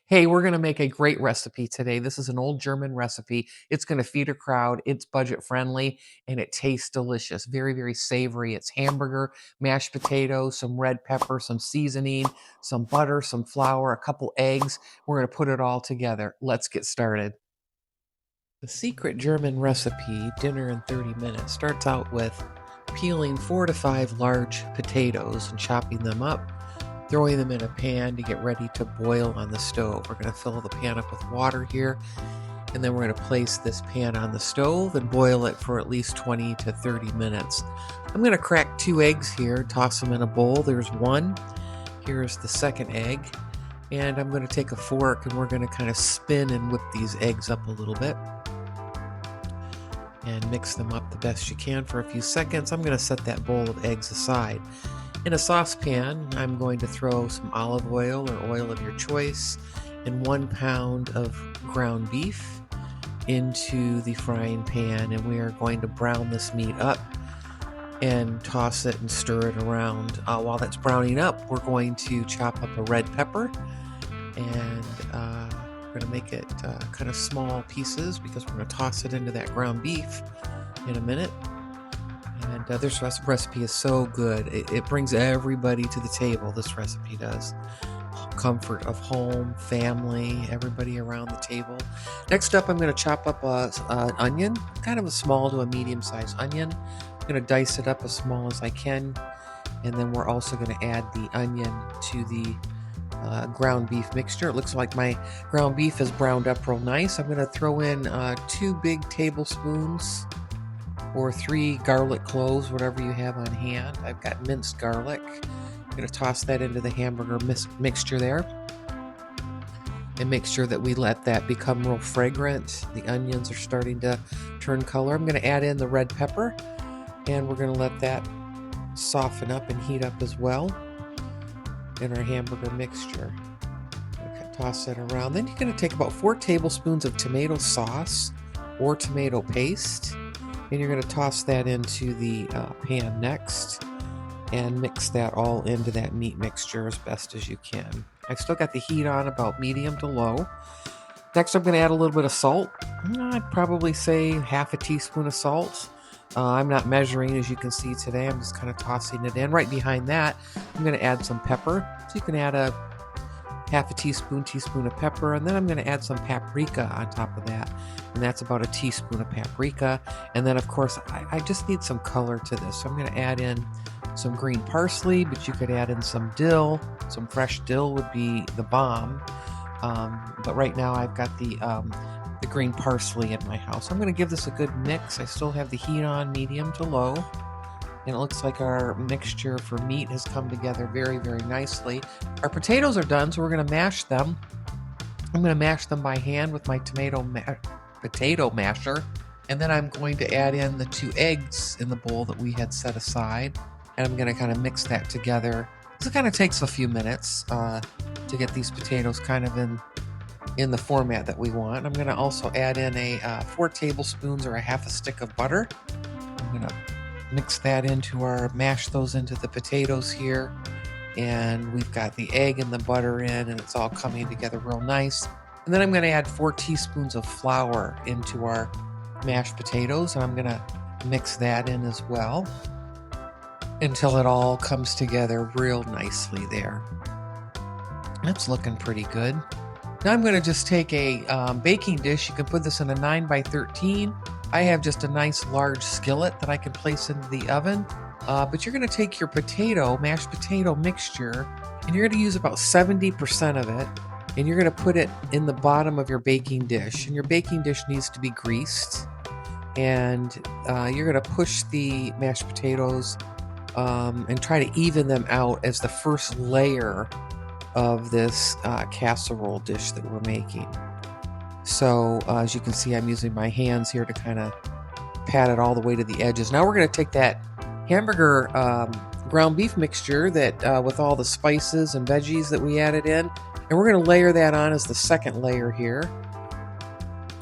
Hey, we're going to make a great recipe today. This is an old German recipe. It's going to feed a crowd. It's budget friendly and it tastes delicious. Very, very savory. It's hamburger, mashed potatoes, some red pepper, some seasoning, some butter, some flour, a couple eggs. We're going to put it all together. Let's get started. The secret German recipe, dinner in 30 minutes, starts out with peeling 4 to 5 large potatoes and chopping them up, throwing them in a pan to get ready to boil on the stove. We're going to fill the pan up with water here, and then we're going to place this pan on the stove and boil it for at least 20 to 30 minutes. I'm going to crack 2 eggs here, toss them in a bowl. There's one. Here's the second egg. And I'm going to take a fork and we're going to kind of spin and whip these eggs up a little bit and mix them up the best you can for a few seconds. I'm going to set that bowl of eggs aside. In a saucepan, I'm going to throw some olive oil or oil of your choice and 1 pound of ground beef into the frying pan, and we are going to brown this meat up and toss it and stir it around. While that's browning up, we're going to chop up a red pepper, and we're going to make it kind of small pieces because we're going to toss it into that ground beef in a minute. And this recipe is so good. It brings everybody to the table, this recipe does. Comfort of home, family, everybody around the table. Next up, I'm going to chop up an onion, kind of a small to a medium-sized onion. I'm going to dice it up as small as I can. And then we're also going to add the onion to the ground beef mixture. It looks like my ground beef is browned up real nice. I'm going to throw in 2 big tablespoons or 3 garlic cloves, whatever you have on hand. I've got minced garlic. I'm going to toss that into the hamburger mixture there and make sure that we let that become real fragrant. The onions are starting to turn color. I'm going to add in the red pepper, and we're going to let that soften up and heat up as well in our hamburger mixture. Toss that around. Then you're going to take about 4 tablespoons of tomato sauce or tomato paste, and you're going to toss that into the pan next and mix that all into that meat mixture as best as you can. I've still got the heat on about medium to low. Next, I'm going to add a little bit of salt. I'd probably say half a teaspoon of salt. I'm not measuring, as you can see today. I'm just kind of tossing it in. Right behind that, I'm going to add some pepper. So you can add a half a teaspoon of pepper, and then I'm going to add some paprika on top of that, and that's about a teaspoon of paprika. And then, of course, I just need some color to this, so I'm going to add in some green parsley, but you could add in some dill. Some fresh dill would be the bomb, but right now I've got the green parsley in my house. I'm going to give this a good mix. I still have the heat on medium to low, and it looks like our mixture for meat has come together very, very nicely. Our potatoes are done, so we're going to mash them. I'm going to mash them by hand with my potato masher, and then I'm going to add in the 2 eggs in the bowl that we had set aside, and I'm going to kind of mix that together. This kind of takes a few minutes to get these potatoes kind of in the format that we want. I'm going to also add in a 4 tablespoons or a half a stick of butter. I'm going to mix that mash those into the potatoes here. And we've got the egg and the butter in, and it's all coming together real nice. And then I'm going to add 4 teaspoons of flour into our mashed potatoes, and I'm going to mix that in as well until it all comes together real nicely there. That's looking pretty good. Now I'm going to just take a baking dish. You can put this in a 9x13. I have just a nice large skillet that I can place into the oven. But you're going to take your mashed potato mixture, and you're going to use about 70% of it, and you're going to put it in the bottom of your baking dish. And your baking dish needs to be greased. And you're going to push the mashed potatoes and try to even them out as the first layer of this casserole dish that we're making. So as you can see, I'm using my hands here to kind of pat it all the way to the edges. Now we're going to take that hamburger ground beef mixture that with all the spices and veggies that we added in, and we're going to layer that on as the second layer here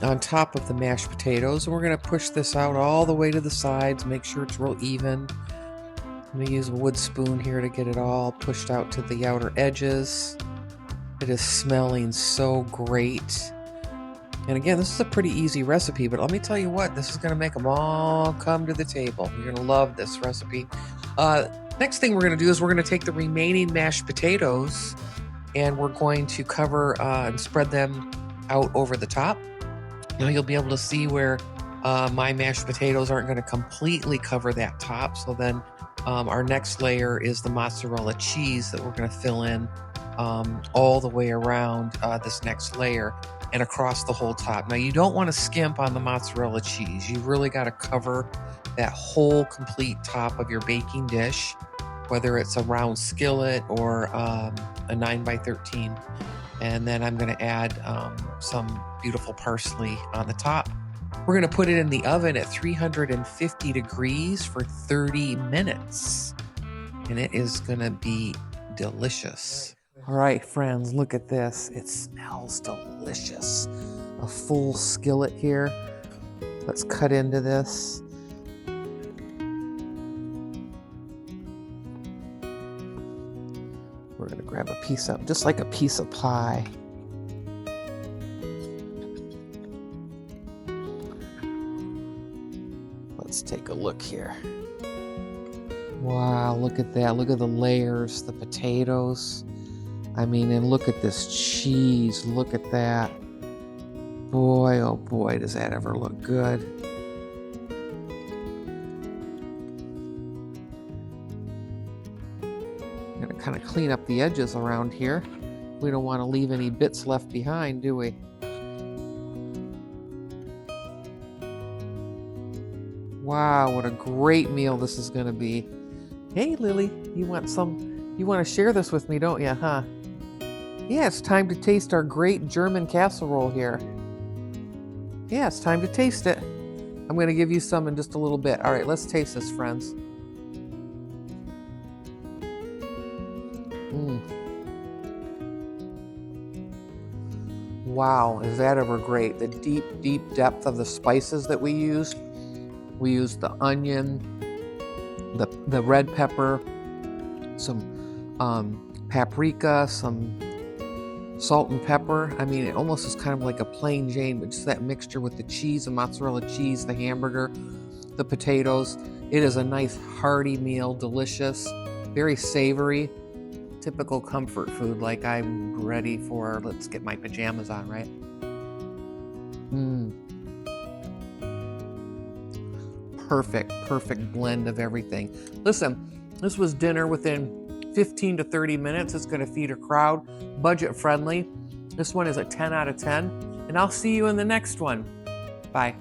on top of the mashed potatoes. And we're going to push this out all the way to the sides, make sure it's real even. I'm going to use a wood spoon here to get it all pushed out to the outer edges. It is smelling so great. And again, this is a pretty easy recipe, but let me tell you what, this is going to make them all come to the table. You're going to love this recipe. Next thing we're going to do is we're going to take the remaining mashed potatoes and we're going to cover and spread them out over the top. Now you'll be able to see where my mashed potatoes aren't going to completely cover that top. So then our next layer is the mozzarella cheese that we're going to fill in all the way around this next layer and across the whole top. Now you don't want to skimp on the mozzarella cheese. You really got to cover that whole complete top of your baking dish, whether it's a round skillet or a 9x13. And then I'm going to add some beautiful parsley on the top. We're going to put it in the oven at 350 degrees for 30 minutes. And it is going to be delicious. All right, friends, look at this. It smells delicious. A full skillet here. Let's cut into this. We're going to grab a piece of, just like a piece of pie. Let's take a look here. Wow, look at that. Look at the layers, the potatoes. I mean, and look at this cheese. Look at that. Boy, oh boy, does that ever look good. I'm going to kind of clean up the edges around here. We don't want to leave any bits left behind, do we? Wow, what a great meal this is going to be. Hey, Lily, you want to share this with me, don't you, huh? Yeah, it's time to taste our great German casserole here. Yeah, it's time to taste it. I'm going to give you some in just a little bit. All right, let's taste this, friends. Wow, is that ever great? The deep, deep depth of the spices that we used. We used the onion, the red pepper, some paprika, some salt and pepper. I mean, it almost is kind of like a plain Jane, but just that mixture with the cheese, the mozzarella cheese, the hamburger, the potatoes. It is a nice hearty meal, delicious, very savory, typical comfort food. Like I'm ready for, let's get my pajamas on, right? Perfect blend of everything. Listen, this was dinner within 15 to 30 minutes. It's going to feed a crowd, budget friendly. This one is a 10 out of 10, and I'll see you in the next one. Bye.